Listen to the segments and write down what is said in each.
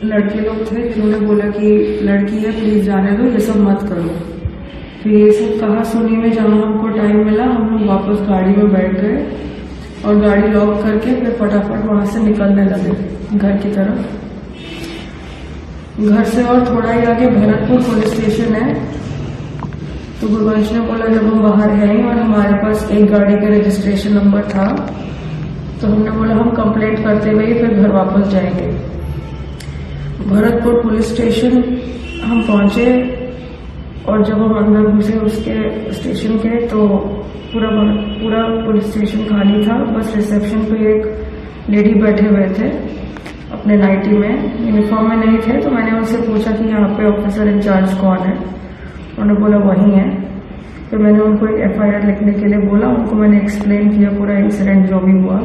लड़के लोग थे जिन्होंने बोला कि लड़की है प्लीज जाने दो, ये सब मत करो। फिर ये सब कहा सुनी में जहाँ हमको टाइम मिला हम लोग वापस गाड़ी में बैठ गए और गाड़ी लॉक करके फिर फटाफट वहां से निकलने लगे घर की तरफ। घर से और थोड़ा ही आगे भरतपुर पुलिस स्टेशन है। तो गुरवंश ने बोला जब हम बाहर हैं और हमारे पास एक गाड़ी का रजिस्ट्रेशन नंबर था तो हमने बोला हम कंप्लेंट करते हुए फिर घर वापस जाएंगे। भरतपुर पुलिस स्टेशन हम पहुंचे और जब हम अंदर घुसे उसके स्टेशन के तो पूरा पुलिस स्टेशन खाली था। बस रिसेप्शन पे एक लेडी बैठे हुए थे अपने नाइटी में, यूनिफॉर्म में नहीं थे। तो मैंने उनसे पूछा कि यहाँ पे ऑफिसर इंचार्ज कौन है, उन्होंने बोला वही है। फिर मैंने उनको एक FIR लिखने के लिए बोला, उनको मैंने एक्सप्लेन किया पूरा इंसिडेंट जो भी हुआ।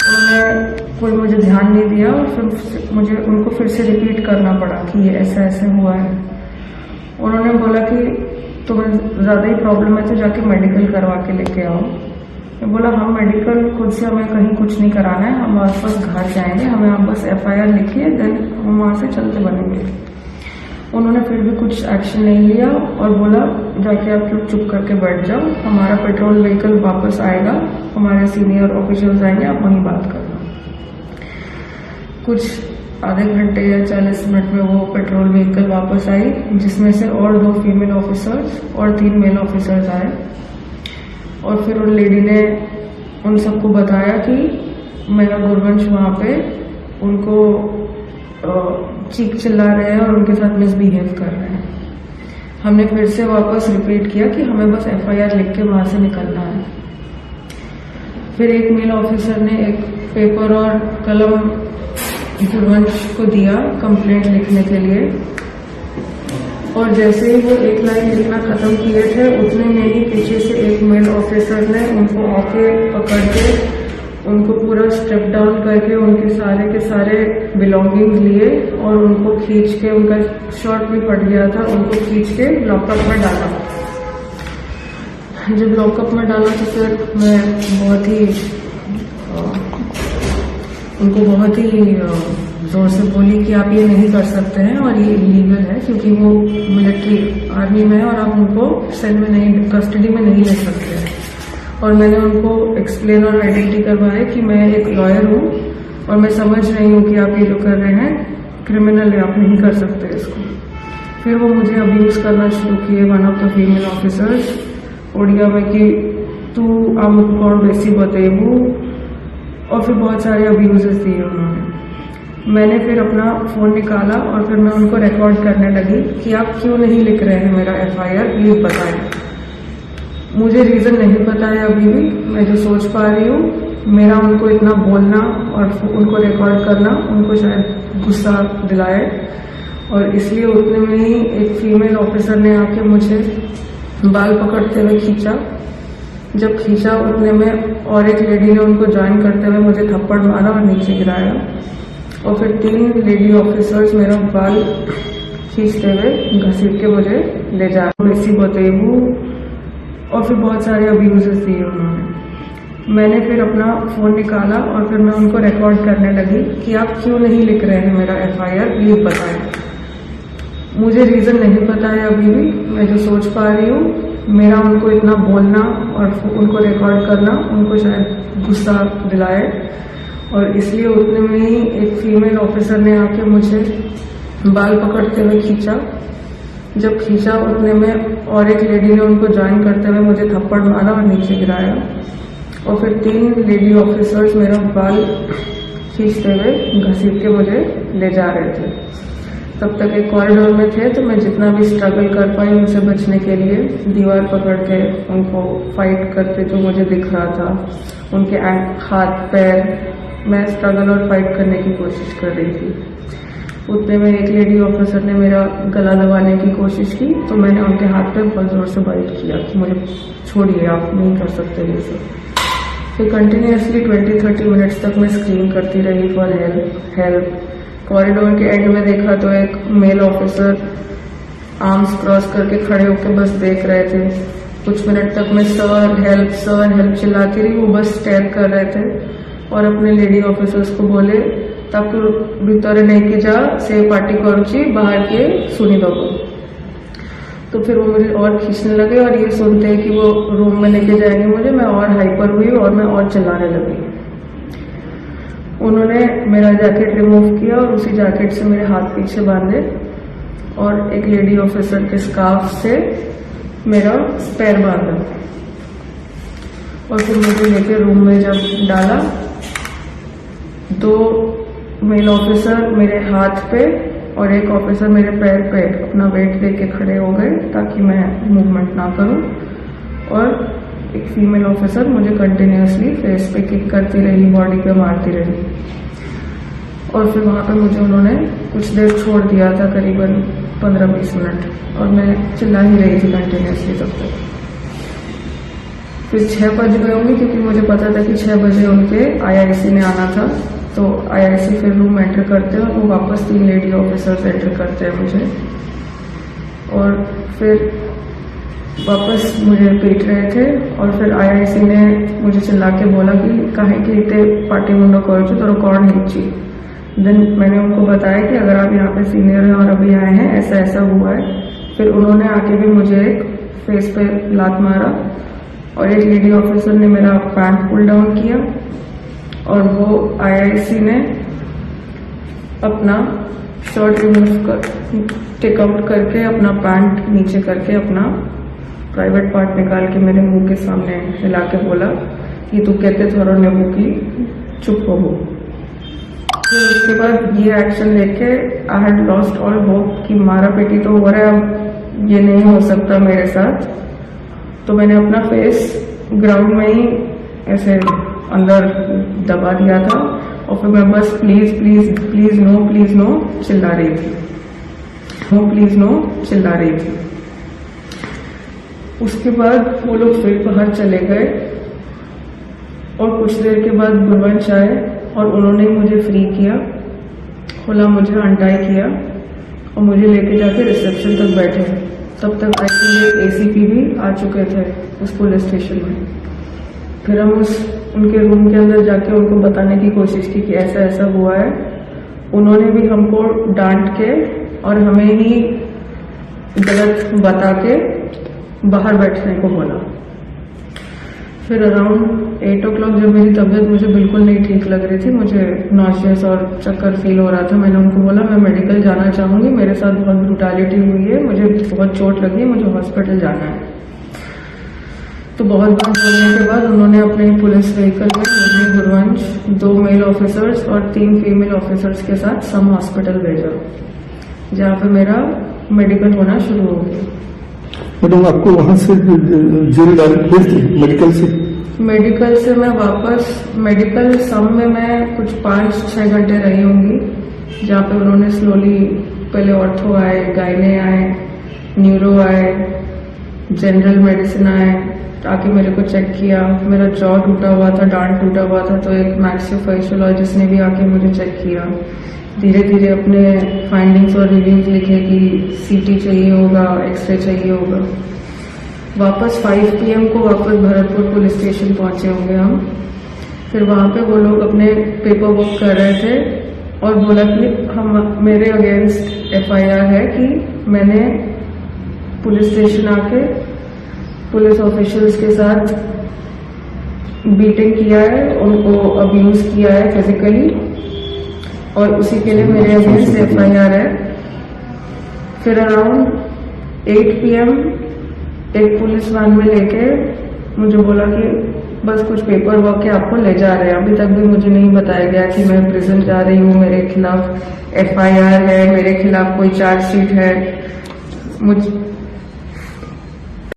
उन्होंने कोई मुझे ध्यान नहीं दिया और फिर मुझे उनको फिर से रिपीट करना पड़ा कि ये ऐसा ऐसे हुआ है। उन्होंने बोला कि तुम्हें ज़्यादा ही प्रॉब्लम है तो जाके मेडिकल करवा के लेके आओ। मैं बोला हम मेडिकल खुद से हमें कहीं कुछ नहीं कराना है, हम वापस घर जाएंगे, हमें आप बस FIR लिखिए देन हम वहाँ से चलते बनेंगे। उन्होंने फिर भी कुछ एक्शन नहीं लिया और बोला जाके आप लोग चुप करके बैठ जाओ, हमारा पेट्रोल व्हीकल वापस आएगा, हमारे सीनियर ऑफिसर्स आएंगे, आप वहीं बात करना। कुछ आधे घंटे या 40 मिनट में वो पेट्रोल व्हीकल वापस आई जिसमें से और 2 फीमेल ऑफिसर्स और 3 मेल ऑफिसर्स आए। और फिर उन लेडी ने उन सबको बताया कि मेरा गुरवंश वहाँ पे उनको चीख चिल्ला रहे हैं और उनके साथ मिसबिहेव कर रहे हैं। हमने फिर से वापस रिपीट किया कि हमें बस FIR लिख के वहां से निकलना है। फिर एक मेल ऑफिसर ने एक पेपर और कलम गुरवंश को दिया कंप्लेंट लिखने के लिए और जैसे ही वो एक लाइन लिखना खत्म किए थे उतने में ही पीछे से एक मेल ऑफिसर ने उनको आके पकड़ के उनको पूरा स्टेप डाउन करके उनके सारे के सारे बिलोंगिंग्स लिए और उनको खींच के, उनका शर्ट भी फट गया था, उनको खींच के लॉकअप में डाला। जब लॉकअप में डाला तो फिर मैं उनको बहुत ही जोर से बोली कि आप ये नहीं कर सकते हैं और ये इलीगल है क्योंकि वो मिलिट्री आर्मी में है और आप उनको सेल में नहीं, कस्टडी में नहीं ले सकते हैं। और मैंने उनको एक्सप्लेन और आइडेंटिटी करवाया कि मैं एक लॉयर हूँ और मैं समझ रही हूँ कि आप ये जो कर रहे हैं क्रिमिनल है, आप नहीं कर सकते इसको। फिर वो मुझे अब्यूज करना शुरू किए, one of the female officers Odia में कि तू आम कौन बेसी बतेबू, और फिर बहुत सारे अब्यूजेस दिए उन्होंने। मैंने फिर अपना फोन निकाला और फिर मैं उनको रिकॉर्ड करने लगी कि आप क्यों नहीं लिख रहे हैं मेरा FIR, प्लीज बताएं। मुझे रीजन नहीं पता है अभी भी, मैं जो सोच पा रही हूँ मेरा उनको इतना बोलना और उनको रिकॉर्ड करना उनको शायद गुस्सा दिलाए और इसलिए उतने में ही एक फीमेल ऑफिसर ने आके मुझे बाल पकड़ते हुए खींचा। जब खींचा उतने में और एक लेडी ने उनको ज्वाइन करते हुए मुझे थप्पड़ मारा और नीचे गिराया और फिर 3 लेडी ऑफिसर्स मेरा बाल खींचते हुए घसीट के मुझे ले जा बेसी बतेबू और फिर बहुत सारे अब्यूजेस दिए उन्होंने। मैंने फिर अपना फोन निकाला और फिर मैं उनको रिकॉर्ड करने लगी कि आप क्यों नहीं लिख रहे हैं मेरा FIR, प्लीज बताएं। मुझे रीजन नहीं पता है अभी भी, मैं जो सोच पा रही हूँ मेरा उनको इतना बोलना और उनको रिकॉर्ड करना उनको शायद गुस्सा दिलाए और इसलिए उतने में ही एक फीमेल ऑफिसर ने आके मुझे बाल पकड़ते हुए खींचा। जब खींचा उतने में और एक लेडी ने उनको ज्वाइन करते हुए मुझे थप्पड़ मारा और नीचे गिराया और फिर 3 लेडी ऑफिसर्स मेरा बाल खींचते हुए घसीट के मुझे ले जा रहे थे। तब तक एक कॉरिडोर में थे तो मैं जितना भी स्ट्रगल कर पाई उनसे बचने के लिए दीवार पकड़ के उनको फाइट करते जो मुझे दिख रहा था, उनके हाथ पैर, मैं स्ट्रगल और फाइट करने की कोशिश कर रही थी। उतने में एक लेडी ऑफिसर ने मेरा गला दबाने की कोशिश की तो मैंने उनके हाथ पे बहुत जोर से बाइट किया कि मुझे छोड़िए, आप नहीं कर सकते ये सब। फिर कंटिन्यूसली 20-30 मिनट्स तक मैं स्क्रीन करती रही फॉर हेल्प। कॉरिडोर के एंड में देखा तो एक मेल ऑफिसर आर्म्स क्रॉस करके खड़े होकर बस देख रहे थे। कुछ मिनट तक मैं सर हेल्प चिल्लाती रही, वो बस स्टेयर कर रहे थे और अपने लेडी ऑफिसर्स को बोले ତାକୁ ଭିତରେ लेके जा से पार्टी करुची बाहर के सुनी दो। तो फिर वो मुझे और खींचने लगे और ये सुनते हैं कि वो रूम में लेके जाएंगे मुझे, मैं और हाइपर हुई और मैं और चिल्लाने लगी। उन्होंने मेरा जैकेट रिमूव किया और उसी जैकेट से मेरे हाथ पीछे बांधे और एक लेडी ऑफिसर के स्कार्फ से मेरा पैर बांधा और फिर मुझे लेके रूम में जब डाला, 2 मेल ऑफिसर मेरे हाथ पे और एक ऑफिसर मेरे पैर पे अपना वेट लेके खड़े हो गए ताकि मैं मूवमेंट ना करूं, और एक फीमेल ऑफिसर मुझे कंटिन्यूसली फेस पे किक करती रही, बॉडी पे मारती रही। और फिर वहां पे मुझे उन्होंने कुछ देर छोड़ दिया था, करीबन 15-20 मिनट, और मैं चिल्ला ही रही थी कंटिन्यूसली तब तक। फिर 6 बज गए होंगे क्योंकि मुझे पता था कि 6 बजे उनके IIC ने आना था। तो IIC फिर रूम एंटर करते हैं और वो वापस 3 लेडी ऑफिसर्स एंटर करते हैं मुझे, और फिर वापस मुझे पीट रहे थे। और फिर IIC ने मुझे चिल्ला के बोला कि काहे कि इतने पार्टी मुंडो करो तो कौन हिची। देन मैंने उनको बताया कि अगर आप यहाँ पे सीनियर हैं और अभी आए हैं, ऐसा ऐसा हुआ है। फिर उन्होंने आके भी मुझे एक फेस पे लात मारा और एक लेडी ऑफिसर ने मेरा पैंट पुल डाउन किया और वो IIC ने अपना शर्ट रिमूव कर टेक आउट करके अपना पैंट नीचे करके अपना प्राइवेट पार्ट निकाल के मेरे मुंह के सामने हिला के बोला कि तू कहते थोड़ा नेबू की चुप हो। फिर उसके बाद ये एक्शन लेके I had lost all hope कि मारा पेटी तो हो रहा है, अब ये नहीं हो सकता मेरे साथ। तो मैंने अपना फेस ग्राउंड में ही ऐसे अंदर दबा दिया था और फिर मैं बस प्लीज प्लीज प्लीज नो चिल्ला रही थी, नो प्लीज नो चिल्ला रही थी। उसके बाद वो लोग फिर बाहर चले गए और कुछ देर के बाद गुरवंश आए और उन्होंने मुझे फ्री किया, खुला मुझे अनटाई किया और मुझे लेके जाके रिसेप्शन तक बैठे। तब तक एक्चुअली ACP भी आ चुके थे उस पुलिस स्टेशन में। फिर हम उनके रूम के अंदर जाके उनको बताने की कोशिश की कि ऐसा ऐसा हुआ है। उन्होंने भी हमको डांट के और हमें ही गलत बता के बाहर बैठने को बोला। फिर अराउंड 8 o'clock जब मेरी तबीयत मुझे बिल्कुल नहीं ठीक लग रही थी, मुझे नॉशियस और चक्कर फील हो रहा था, मैंने उनको बोला मैं मेडिकल जाना चाहूँगी, मेरे साथ बहुत ब्रूटैलिटी हुई है, मुझे बहुत चोट लगी है, मुझे हॉस्पिटल जाना है। तो बहुत बार बोलने के बाद उन्होंने अपने पुलिस व्हीकल में मुझे गुरवंश, 2 मेल ऑफिसर्स और 3 फीमेल ऑफिसर्स के साथ सम हॉस्पिटल भेजा, जहाँ पे मेरा मेडिकल होना शुरू हो गया। मैडम आपको वहां से जेल भेज दी मेडिकल से मैं वापस मेडिकल सम में मैं कुछ 5-6 घंटे रही होंगी, जहाँ पे उन्होंने स्लोली पहले ऑर्थो आए, गायने आए, न्यूरो आए, जनरल मेडिसिन आए, आके मेरे को चेक किया। मेरा जॉ टूटा हुआ था, डांट टूटा हुआ था, तो एक मैक्सियोफेशियोलॉजिस्ट ने भी आके मुझे चेक किया। धीरे धीरे अपने फाइंडिंग्स और रिव्यूज लिखे कि CT चाहिए होगा, एक्सरे चाहिए होगा। वापस 5 PM को वापस भरतपुर पुलिस स्टेशन पहुंचे होंगे हम। फिर वहां पे वो लोग अपने पेपर वर्क कर रहे थे और बोला कि हम मेरे अगेंस्ट FIR है कि मैंने पुलिस स्टेशन आके पुलिस ऑफिशियल्स के साथ बीटिंग किया है, उनको अब्यूज किया है फिजिकली, और उसी के लिए मेरे अगेंस्ट FIR है। फिर अराउंड 8 PM एक पुलिस वैन में लेके मुझे बोला कि बस कुछ पेपर वर्क है, आपको ले जा रहे हैं। अभी तक भी मुझे नहीं बताया गया कि मैं प्रिजन जा रही हूँ, मेरे खिलाफ FIR है, मेरे खिलाफ कोई चार्जशीट है।